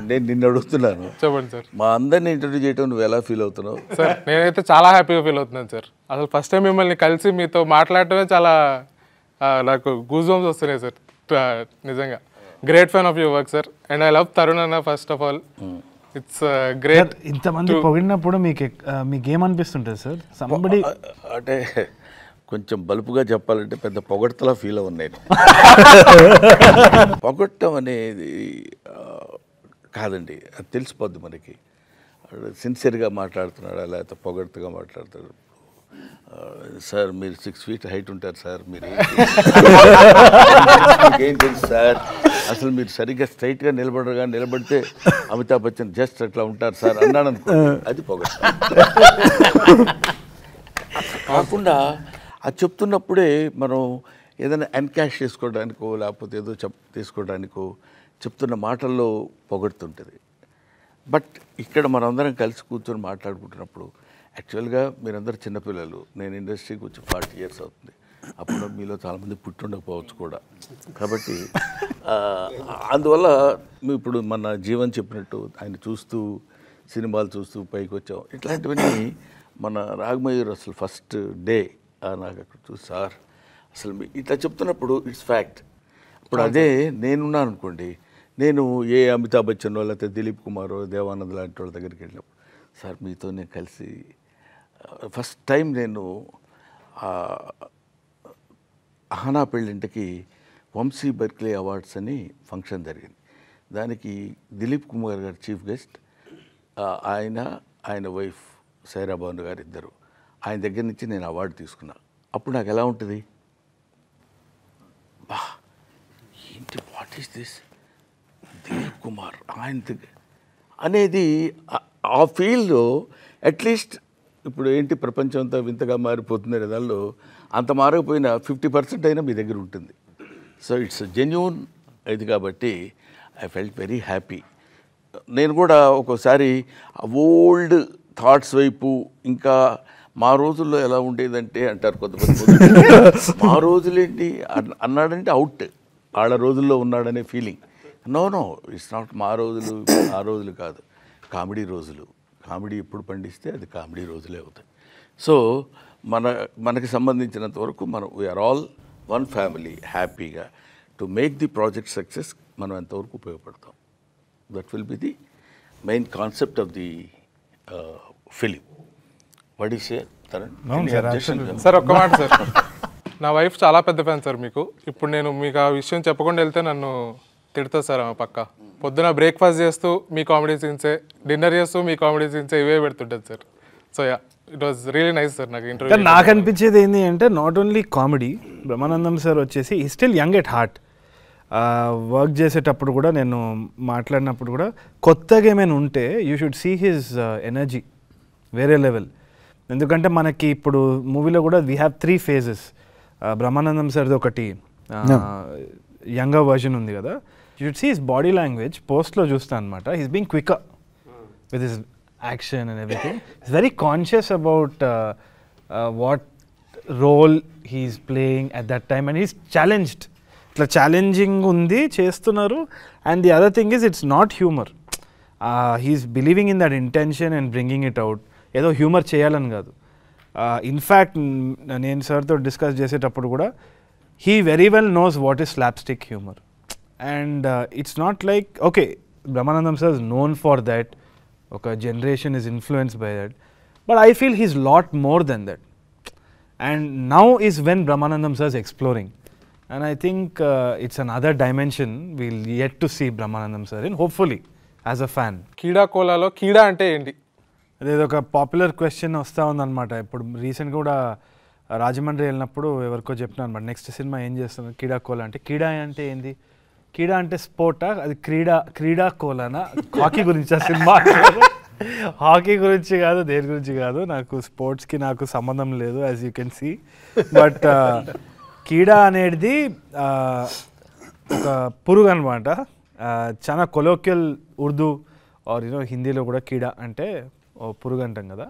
నేను నిన్ను అడుగుతున్నాను, చెప్పండి సార్. మా అందరిని ఇంటర్వ్యూ చేయటం నువ్వు ఎలా ఫీల్ అవుతున్నావు? సార్ నేనైతే చాలా హ్యాపీగా ఫీల్ అవుతున్నాను సార్. అసలు ఫస్ట్ టైం మిమ్మల్ని కలిసి మీతో మాట్లాడటమే చాలా నాకు గూజ్ బంప్స్ వస్తున్నాయి సార్ నిజంగా. Great fan of your work sir and I love Tarun అన్న first of all. It's great. ఇంతమంది పొగిడినప్పుడు మీకేమనిపిస్తుంటుంది సార్? సంబడి అంటే కొంచెం బలుపుగా చెప్పాలంటే పెద్ద పొగడ్తలా ఫీల్ అవ్వను నేను. పొగట్టం అనేది కాదండి, అది తెలిసిపోద్ది మనకి. సిన్సియర్గా మాట్లాడుతున్నాడా లేకపోతే పొగడ్తగా మాట్లాడుతున్నాడు. సార్ మీరు 6 feet హైట్ ఉంటారు సార్, మీరు ఏం తెలుసు సార్, అసలు మీరు సరిగ్గా స్ట్రైట్గా నిలబడితే అమితాబ్ బచ్చన్ జస్ట్ అట్లా ఉంటారు సార్ అన్నాడు అనుకో, అది పొగడ్త. కాకుండా అది చెప్తున్నప్పుడే మనం ఏదైనా ఎన్కాష్ చేసుకోవడానికో లేకపోతే ఏదో తీసుకోవడానికో చెప్తున్న మాటల్లో పొగడుతుంటుంది. బట్ ఇక్కడ మనందరం కలిసి కూర్చొని మాట్లాడుకుంటున్నప్పుడు యాక్చువల్గా మీరందరూ చిన్నపిల్లలు, నేను ఇండస్ట్రీకి వచ్చి 40 years అవుతుంది. అప్పుడు మీలో చాలామంది పుట్టుండకపోవచ్చు కూడా. కాబట్టి అందువల్ల ఇప్పుడు మన జీవన్ చెప్పినట్టు ఆయన చూస్తూ సినిమాలు చూస్తూ పైకి వచ్చాం. ఇట్లాంటివన్నీ మన రాగమయూర్ అసలు ఫస్ట్ డే నాకు అక్కడ చూసి సార్ అసలు ఇట్లా చెప్తున్నప్పుడు ఇట్స్ ఫ్యాక్ట్. ఇప్పుడు అదే నేనున్నాను అనుకోండి, నేను ఏ అమితాబ్ బచ్చన్ లేకపోతే దిలీప్ కుమార్ దేవానంద్ లాంటి వాళ్ళ దగ్గరికి వెళ్ళినప్పుడు సార్ మీతో నేను కలిసి ఫస్ట్ టైం నేను అహనా పెళ్ళింటికి వంశీ బర్క్లీ అవార్డ్స్ అని ఫంక్షన్ జరిగింది. దానికి దిలీప్ కుమార్ గారు చీఫ్ గెస్ట్, ఆయన వైఫ్ సైరా భాను గారు ఇద్దరు. ఆయన దగ్గర నుంచి నేను అవార్డు తీసుకున్నా. అప్పుడు నాకు ఎలా ఉంటుంది, బా ఏంటి what is this Dilip Kumar ఆయన అనేది ఆ ఫీల్డ్లో అట్లీస్ట్ ఇప్పుడు ఏంటి ప్రపంచం అంతా వింతగా మారిపోతుంది దానిలో అంత మారకపోయినా 50% అయినా మీ దగ్గర ఉంటుంది. సో ఇట్స్ జెన్యూన్ ఇది కాబట్టి ఐ ఫెల్ట్ వెరీ హ్యాపీ. నేను కూడా ఒక్కోసారి ఓల్డ్ థాట్స్ వైపు ఇంకా మా రోజుల్లో ఎలా ఉండేదంటే అంటారు కొంతమంది, మా రోజులేంటి అన్నాడంటే అవుట్, వాళ్ళ రోజుల్లో ఉన్నాడనే ఫీలింగ్. నో ఇట్స్ నాట్ మా రోజులు ఆ రోజులు కాదు, కామెడీ రోజులు. కామెడీ ఎప్పుడు పండిస్తే అది కామెడీ రోజులే అవుతాయి. సో మనకి సంబంధించినంత వరకు మనం వీఆర్ ఆల్ వన్ ఫ్యామిలీ. హ్యాపీగా to make the project success మనం ఎంతవరకు ఉపయోగపడతాం. That will be the main concept of the film. What is sir ఒక్క మాట సార్, నా వైఫ్ చాలా పెద్ద ఫ్యాన్ సార్ మీకు. ఇప్పుడు నేను మీకు ఆ విషయం చెప్పకుండా వెళ్తే నన్ను తిడుతుంది సార్ ఆమె పక్క. పొద్దున బ్రేక్ఫాస్ట్ చేస్తూ మీ కామెడీ సీన్సే, డిన్నర్ చేస్తూ మీ కామెడీ సీన్సే ఇవే పెడుతుంటుంది sir. So yeah it was really nice sir. నాకు ఇంటర్వ్యూ నాకు అనిపించేది ఏంటి అంటే not only comedy, Brahmanandam sir వచ్చేసి ఈ still young at heart. Work చేసేటప్పుడు కూడా నేను మాట్లాడినప్పుడు కూడా కొత్తగా ఏమైనా ఉంటే you should see his energy వేరే లెవెల్. ఎందుకంటే మనకి ఇప్పుడు మూవీలో కూడా వీ హ్యావ్ 3 phases. బ్రహ్మానందం సార్ది ఒకటి యంగర్ వర్జన్ ఉంది కదా, you should see his body language. పోస్ట్లో చూస్తాను అనమాట, he's being quicker with his action and everything. Is very conscious about what role he's playing at that time and he's challenged. ఇట్లా challenging ఉంది, చేస్తున్నారు. And the other thing is it's not humour, he's believing in that intention and bringing it out. ఏదో humour చేయాలని కాదు. In fact నేను సార్తో discuss చేసేటప్పుడు కూడా he very well knows what is slapstick humour. And it's not like okay Brahmanandam sir is known for that, ఒక generation is influenced by that, but I feel he's lot more than that. And now is when Brahmanandam sir is exploring. And I think it's another dimension we'll yet to see Brahmanandam sir in, hopefully, as a fan. కీడా కోలాలో కీడా అంటే ఏంటి? అదేదో ఒక popular question వస్తూ ఉందన్నమాట. ఇప్పుడు రీసెంట్గా కూడా రాజమండ్రి వెళ్ళినప్పుడు ఎవరికో చెప్పినాను అనమాట, నెక్స్ట్ సినిమా ఏం చేస్తున్నారు కీడా కోలా అంటే. కీడా అంటే ఏంది? కీడా అంటే స్పోర్టా? అది క్రీడా కోలానా? హాకీ గురించి ఆ సినిమా. హాకీ గురించి కాదు, దేని గురించి కాదు, నాకు స్పోర్ట్స్కి నాకు సంబంధం లేదు, as you can see. But కీడా అనేది ఒక పురుగు అనమాట. చాలా కొలోక్యల్ ఉర్దూ ఆర్ హిందీలో కూడా కీడా అంటే పురుగు అంటాం కదా.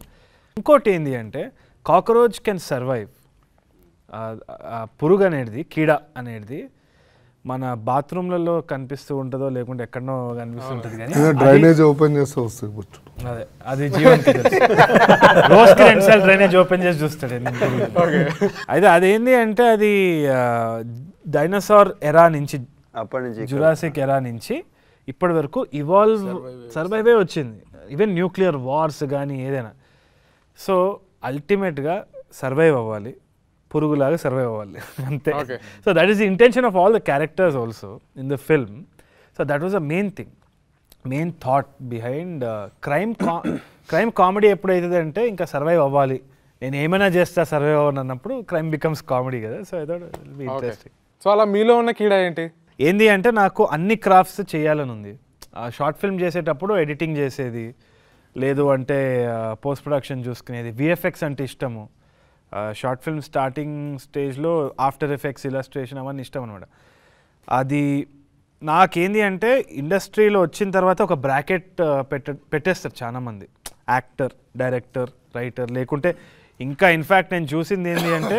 ఇంకోటి ఏంటి అంటే కాక్రోచ్ కెన్ సర్వైవ్. పురుగు అనేది, కీడా అనేది మన బాత్రూమ్లలో కనిపిస్తూ ఉంటుందో లేకుంటే ఎక్కడనో కనిపిస్తుంటుంది, కానీ డ్రైనేజ్ ఓపెన్ చేస్తే వస్తుంది. అదే అది జీవన్కి తెలుసు. రోజుకి 2 సార్లు డ్రైనేజ్ ఓపెన్ చేసి చూస్తాడు. అయితే అదేంటి అంటే అది డైనోసార్ ఎరా నుంచి, అప్పటి నుంచి జురాసిక్ ఎరా నుంచి ఇప్పటి వరకు సర్వైవే వచ్చింది. ఈవెన్ న్యూక్లియర్ వార్స్ కానీ ఏదైనా. సో అల్టిమేట్గా సర్వైవ్ అవ్వాలి, పురుగులాగా సర్వైవ్ అవ్వాలి అంతే. So that is the intention of all the characters also in the film. So that was a main thought behind crime comedy ఎప్పుడైతుంది అంటే ఇంకా సర్వైవ్ అవ్వాలి, నేను ఏమైనా చేస్తా సర్వైవ్ అవ్వను అన్నప్పుడు క్రైమ్ బికమ్స్ కామెడీ కదా. So I thought will be interesting. So అలా మీలో ఉన్న కీడా ఏంటి? ఏంది అంటే నాకు అన్ని క్రాఫ్ట్స్ చేయాలని ఉంది. షార్ట్ ఫిల్మ్ చేసేటప్పుడు ఎడిటింగ్ చేసేది, లేదు అంటే పోస్ట్ ప్రొడక్షన్ చూసుకునేది, విఎఫ్ఎక్స్ అంటే ఇష్టము. షార్ట్ ఫిల్మ్ స్టార్టింగ్ స్టేజ్లో ఆఫ్టర్ ఎఫెక్ట్స్, ఇలస్ట్రేషన్ అవన్నీ ఇష్టం అనమాట. అది నాకేంది అంటే ఇండస్ట్రీలో వచ్చిన తర్వాత ఒక బ్రాకెట్ పెట్టేస్తారు చాలామంది, యాక్టర్, డైరెక్టర్, రైటర్, లేకుంటే ఇంకా ఇన్ఫ్యాక్ట్ నేను చూసింది ఏంటి అంటే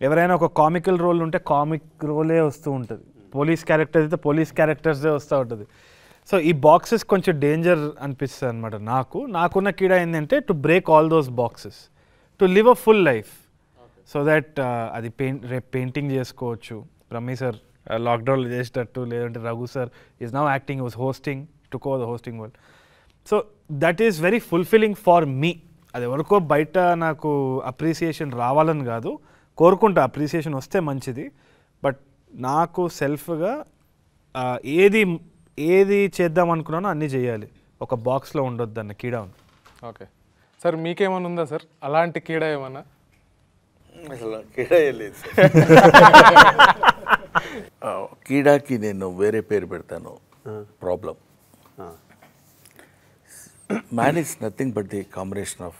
ఎవరైనా ఒక కామికల్ రోల్ ఉంటే కామిక్ రోలే వస్తూ ఉంటుంది, పోలీస్ క్యారెక్టర్ అయితే పోలీస్ క్యారెక్టర్సే వస్తూ ఉంటుంది. సో ఈ బాక్సెస్ కొంచెం డేంజర్ అనిపిస్తుంది అనమాట. నాకున్న కీడా ఏంటంటే to break all those boxes, to live a full life. So that అది రేపు పెయింటింగ్ చేసుకోవచ్చు, బ్రహ్మీ సార్ లాక్డౌన్లో చేసేటట్టు, లేదంటే Raghu sir is now acting, was hosting, took over the hosting world. So that is very fulfilling for me. అది ఎవరికో బయట నాకు అప్రిసియేషన్ రావాలని కాదు, కోరుకుంటా అప్రిసియేషన్ వస్తే మంచిది. బట్ నాకు సెల్ఫ్గా ఏది చేద్దాం అనుకున్నానో అన్నీ చేయాలి, ఒక బాక్స్లో ఉండొద్దు అన్న కీడా ఉంది. ఓకే సార్, మీకేమైనా ఉందా సార్ అలాంటి కీడా ఏమన్నా? అసలు కీడా లేదు కీడాకి నేను వేరే పేరు పెడతాను, problem. Man is nothing but the combination of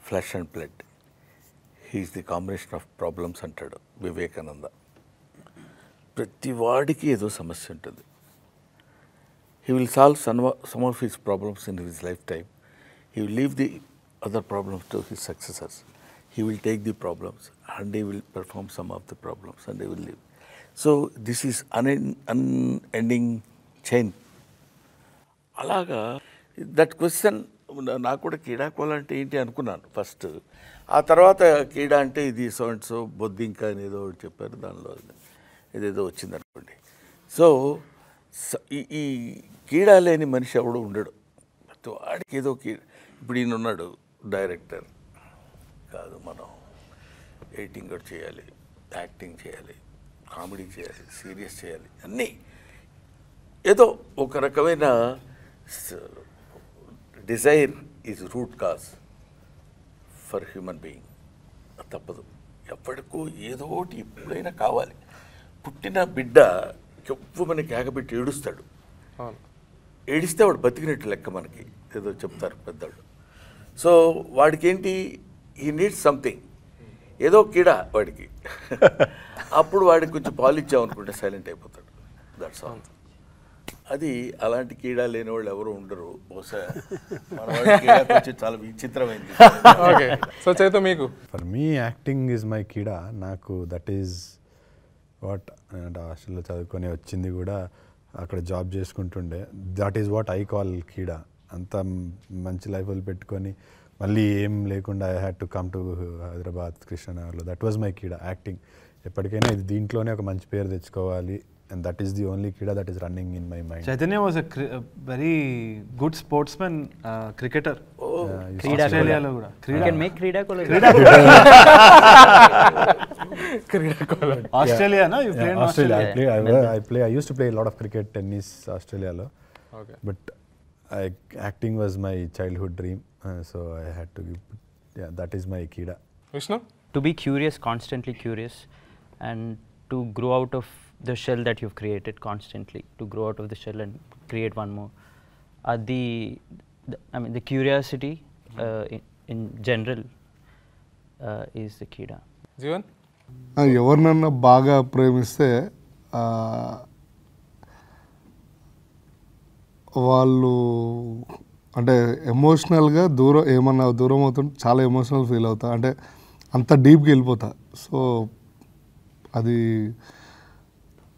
flesh and blood. He is the combination of problems అంటాడు వివేకానంద. ప్రతి వాడికి ఏదో సమస్య ఉంటుంది. He will solve some of his problems in his lifetime. He will leave the other problems to his successors. He will take the problems and he will perform some of the problems and he will leave. So this is unending chain. అలాగా that question నాకు కూడా కీడాకోల అంటే ఏంటి అనుకున్నాను first. ఆ తర్వాత కీడా అంటే ఇది సో అండ్ సో బొద్దింక అనేదో చెప్పారు, దానిలో ఏదేదో వచ్చిందనుకోండి. సో ఈ కీడా లేని మనిషి ఎవడు ఉండడు, ప్రతి వాడికి ఏదో కీడా. ఇప్పుడు ఈయన ఉన్నాడు డైరెక్టర్ కాదు, మనం ఎడిటింగ్ కూడా చేయాలి, యాక్టింగ్ చేయాలి, కామెడీ చేయాలి, సీరియస్ చేయాలి, అన్నీ ఏదో ఒక రకమైన Dzire is root cause for human being. తప్పదు, ఎప్పటికో ఏదో ఒకటి ఎప్పుడైనా కావాలి. పుట్టిన బిడ్డ ఎవ్వమని కేకబెట్టి ఏడుస్తాడు, ఏడిస్తే వాడు బతికినట్టు లెక్క మనకి ఏదో చెప్తారు పెద్దవాళ్ళు. సో వాడికి ఏంటి, హీ నీడ్స్ సంథింగ్, ఏదో కీడా వాడికి. అప్పుడు వాడికి కొంచెం పాలు ఇచ్చామనుకుంటే సైలెంట్ అయిపోతాడు. That's all. అది అలాంటి కీడా లేని వాళ్ళు ఎవరు ఉండరు బహుశా. మన కీడా కొంచెం చాలా విచిత్రమైంది. ఓకే, సో చైతన్య మీకు? For me acting is my కీడా. నాకు దట్ ఈజ్ వాట్, అంటే హాస్టల్లో చదువుకొని వచ్చింది కూడా, అక్కడ జాబ్ చేసుకుంటుండే, that is what I call కీడా. అంత మంచి లైఫ్ పెట్టుకొని మళ్ళీ ఏం లేకుండా I had to come to Hyderabad, కృష్ణనగర్లో. దట్ వాజ్ మై కీడా, యాక్టింగ్. ఎప్పటికైనా ఇది దీంట్లోనే ఒక మంచి పేరు తెచ్చుకోవాలి, and that is the only kida that is running in my mind. Chaitanya was a very good sportsman, cricketer. Australia lo kuda. You can make Krida Kola. Australia, no? You played in Australia. I used to play a lot of cricket, tennis, Australia lo. Okay. But acting was my childhood dream, so I had to give, that is my kida. Vishnu? To be curious, constantly curious, and to grow out of the shell that you've created constantly, to grow out of the shell and create one more. I mean, the curiosity in general is the kida. Jeevan? ఎవరినన్నా బాగా ప్రేమిస్తే వాళ్ళు అంటే ఎమోషనల్గా ఏమన్నా దూరం అవుతుంటే చాలా emotional feel అవుతా, అంటే అంత డీప్గా వెళ్ళిపోతా. సో అది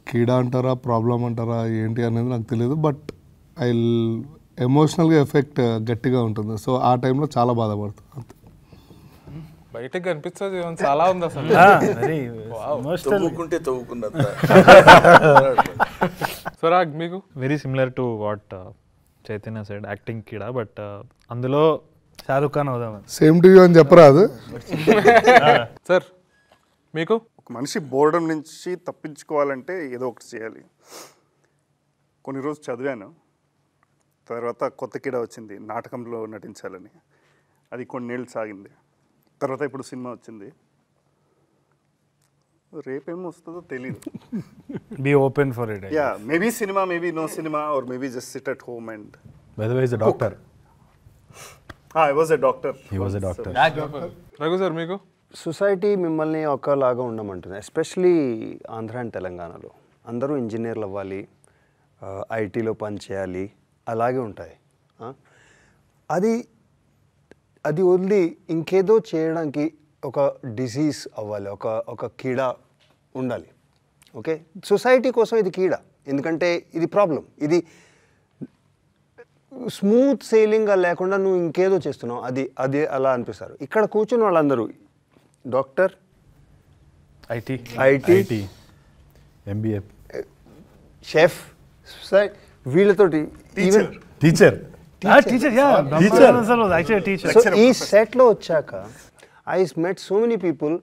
కీడా అంటారా ప్రాబ్లం అంటారా ఏంటి అనేది నాకు తెలియదు. బట్ ఐ ఎమోషనల్గా ఎఫెక్ట్ గట్టిగా ఉంటుంది. సో ఆ టైంలో చాలా బాధపడుతుంది అంతే. బయటకు కనిపించేది చాలా ఉంది అసలు. తవ్వుకున్నంత. స్వరాగ్ మీకు? Very similar to what Chaitanya side, acting కిడా. బట్ అందులో షారుఖ్ ఖాన్ అవుదామని. సేమ్ టు యూ అని చెప్పరాదు. సార్ మీకు? ఒక మనిషి బోర్డం నుంచి తప్పించుకోవాలంటే ఏదో ఒకటి చేయాలి. కొన్ని రోజులు చదివాను, తర్వాత కొత్త కిడ వచ్చింది నాటకంలో నటించాలని. అది కొన్నేళ్ళు సాగింది. తర్వాత ఇప్పుడు సినిమా వచ్చింది. రేపేమో వస్తుందో తెలీదు. Be open for it. Yeah, maybe cinema, maybe no cinema, or maybe just sit at home and. By the way, he's a doctor. I was a doctor. He was a doctor. Raghu sir మీకు? Society మిమ్మల్ని ఒకలాగా ఉండమంటుంది, especially Andhra and తెలంగాణలో. అందరూ ఇంజనీర్లు అవ్వాలి, ఐటీలో పని చేయాలి, అలాగే ఉంటాయి. అది అది వదిలి ఇంకేదో చేయడానికి ఒక డిసీజ్ అవ్వాలి, ఒక కీడ ఉండాలి. ఓకే, సొసైటీ కోసం ఇది కీడ, ఎందుకంటే ఇది ప్రాబ్లం. ఇది స్మూత్ సెయిలింగ్గా లేకుండా నువ్వు ఇంకేదో చేస్తున్నావు, అది అలా అనిపిస్తారు. ఇక్కడ కూర్చుని వాళ్ళందరూ డాక్టర్, ఐటీ, MBA, షెఫ్, వీళ్ళతోటి టీచర్. సో ఈ సెట్లో వచ్చాక I met so many people.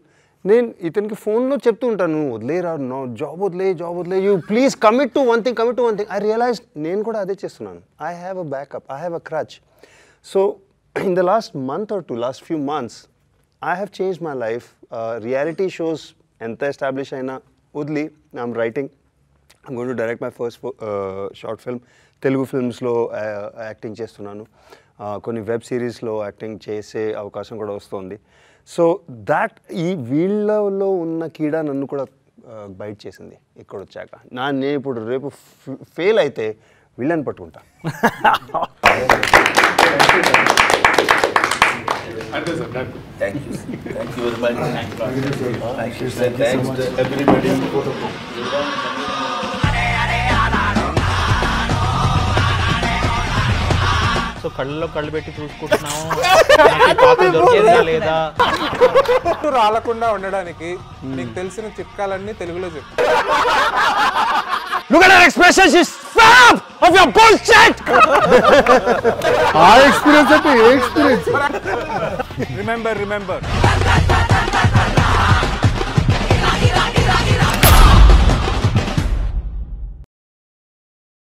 నేను ఇతనికి ఫోన్లో చెప్తూ ఉంటాను, నువ్వు వదిలేరా, జాబ్ వదిలే, you please commit to one thing. I realise నేను కూడా అదే చేస్తున్నాను. I have a backup, I have a crutch. So in the last month or two, last few months I have change my life. Reality shows ఎంత establish అయినా వదిలి I'm writing, I'm going to direct my first short film. Telugu ఫిల్మ్స్లో acting చేస్తున్నాను, కొన్ని web సిరీస్లో acting చేసే అవకాశం కూడా వస్తుంది. సో దాట్ ఈ వీళ్ళలో ఉన్న కీడ నన్ను కూడా బైట్ చేసింది ఇక్కడ వచ్చాక. నేను ఇప్పుడు రేపు ఫెయిల్ అయితే వీళ్ళని పట్టుకుంటా. Thank you very much. Thank you, sir. Thanks to everybody. So కళ్ళలో కళ్ళు పెట్టి చూసుకుంటున్నాము, నాకు ఈ పాత్ర దొరికేదా లేదా. రాలకుండా ఉండడానికి నీకు తెలిసిన చిట్కాలన్నీ తెలుగులో చెప్పు. Look at her expression, she's fed up of your bullshit. ఆ ఎక్స్పీరియన్స్ అంటే ఏ ఎక్స్పీరియన్స్? Remember.